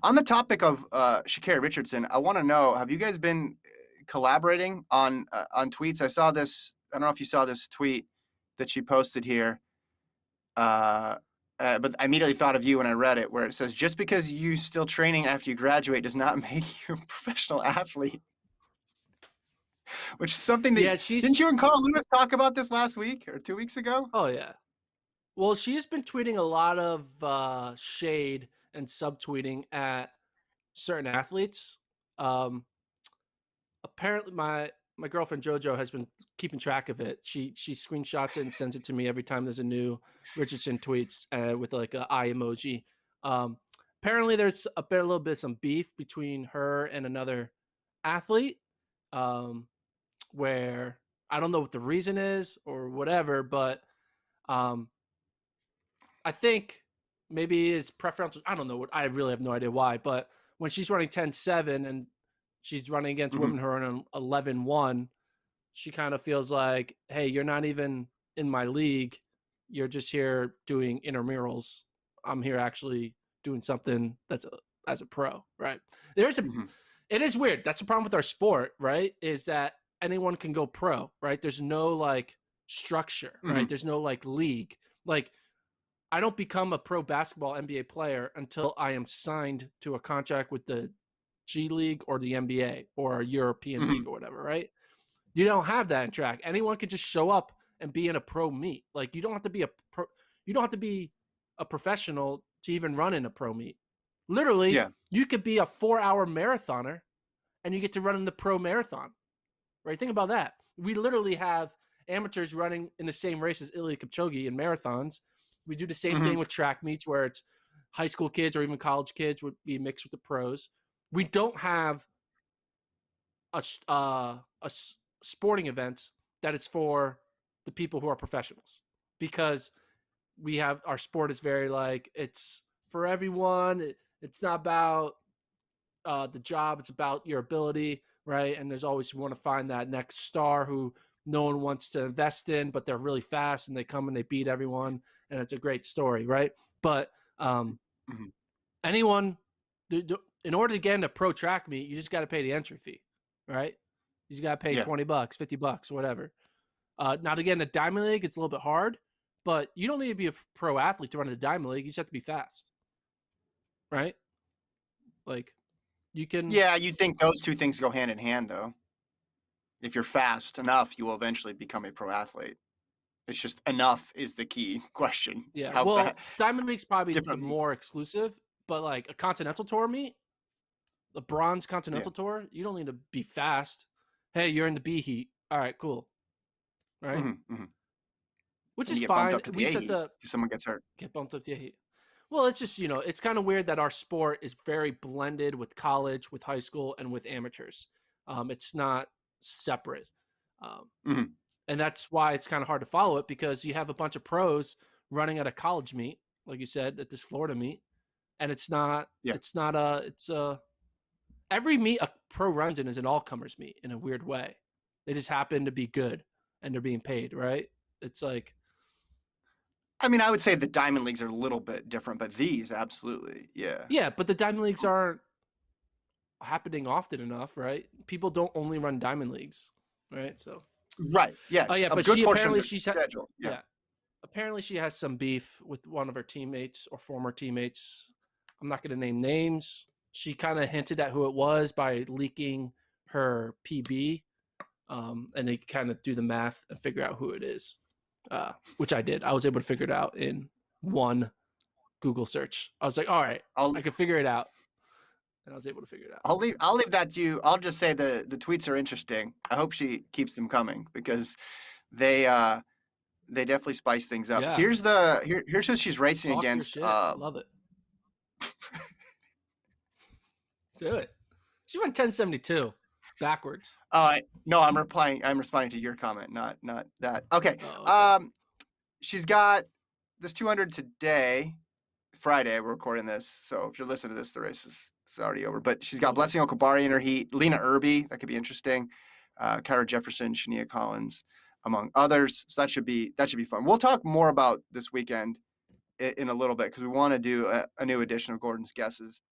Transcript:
On the topic of Sha'Carri Richardson, I want to know: have you guys been collaborating on tweets? I saw this. I don't know if you saw this tweet that she posted here, uh, but I immediately thought of you when I read it, where it says, "Just because you still training after you graduate does not make you a professional athlete." Which is something that Yeah, she's didn't you and Carl Lewis talk about this last week or 2 weeks ago? oh yeah. Well, she's been tweeting a lot of shade and subtweeting at certain athletes. Um, Apparently, my girlfriend JoJo has been keeping track of it. She screenshots it and sends it to me every time there's a new Richardson tweets with like a eye emoji. Um, Apparently, there's a little bit some beef between her and another athlete, um, where I don't know what the reason is or whatever, but um, I think maybe it's preferential. I don't know what. I really have no idea why. But when she's running 10-7 and she's running against Mhm, women who are in 11-1, she kind of feels like, hey, you're not even in my league. You're just here doing intramurals. I'm here actually doing something as a pro, right? There's a mhm, It is weird. That's the problem with our sport, right? Is that anyone can go pro, right? There's no like structure, right? mhm, There's no like league. Like I don't become a pro basketball NBA player until I am signed to a contract with the G League or the NBA or a European league mhm, or whatever, right? You don't have that in track. Anyone can just show up and be in a pro meet. Like you don't have to be a professional to even run in a pro meet. Literally, yeah, you could be a 4-hour marathoner and you get to run in the pro marathon. Right? Think about that. We literally have amateurs running in the same race as Ilya Kipchoge in marathons. We do the same mhm, thing with track meets where it's high school kids or even college kids would be mixed with the pros. We don't have a sporting event that is for the people who are professionals because we have our sport is very like it's for everyone. It's not about the job. It's about your ability, right? And there's always you want to find that next star who no one wants to invest in, but they're really fast and they come and they beat everyone, and it's a great story, right? But mhm, anyone, in order to get into pro track meet, you just got to pay the entry fee, right? You just got to pay yeah. $20, $50, whatever. Now to get in the Diamond League, it's a little bit hard, but you don't need to be a pro athlete to run in the Diamond League. You just have to be fast, right? Like you can, Yeah, you'd think those 2 things go hand in hand, though. If you're fast enough, you will eventually become a pro athlete. It's just enough is the key question. yeah. How fast? Well, Diamond League's probably the Different more exclusive, but like a Continental Tour meet, the Bronze yeah, Continental Tour, you don't need to be fast. Hey, you're in the B heat. All right, cool, right? mhm, mhm, Which and is you get bumped fine. up to the We A set heat the if someone gets hurt. get bumped up to the heat. Well, it's just it's kind of weird that our sport is very blended with college, with high school, and with amateurs. It's not separate, um, Mhm, and that's why it's kind of hard to follow it because you have a bunch of pros running at a college meet, like you said, at this Florida meet, and it's not. yeah. It's not a. It's a every meet a pro runs in is an all comers meet in a weird way. They just happen to be good and they're being paid, right? It's like I mean, I would say the diamond leagues are a little bit different, but these absolutely, yeah. yeah, but the Diamond Leagues aren't happening often enough, right? People don't only run diamond leagues, right? So, Right, oh yes, yeah, a but good she portion of apparently their schedule, yeah. yeah, apparently she has some beef with one of her teammates or former teammates. I'm not going to name names. She kind of hinted at who it was by leaking her PB, and they kind of do the math and figure out who it is, which I did. I was able to figure it out in one Google search. I was like, all right, I'll I can figure it out, and I was able to figure it out. I'll leave that to you. I'll just say the tweets are interesting. I hope she keeps them coming because they, uh, they definitely spice things up. Yeah, Here's who she's racing talk your against, shit. Love it. Do it. She went 1072 backwards. no, I'm responding to your comment, not that. Okay, Oh, okay. um, she's got this 200 today, Friday. We're recording this, so if you're listening to this, the race is it's already over. But she's got Okay. Blessing Okabari in her heat, Lena Irby, that could be interesting, Kyra Jefferson, Shania Collins, among others. So that should be fun. We'll talk more about this weekend in a little bit because we want to do a new edition of Gordon's Guesses.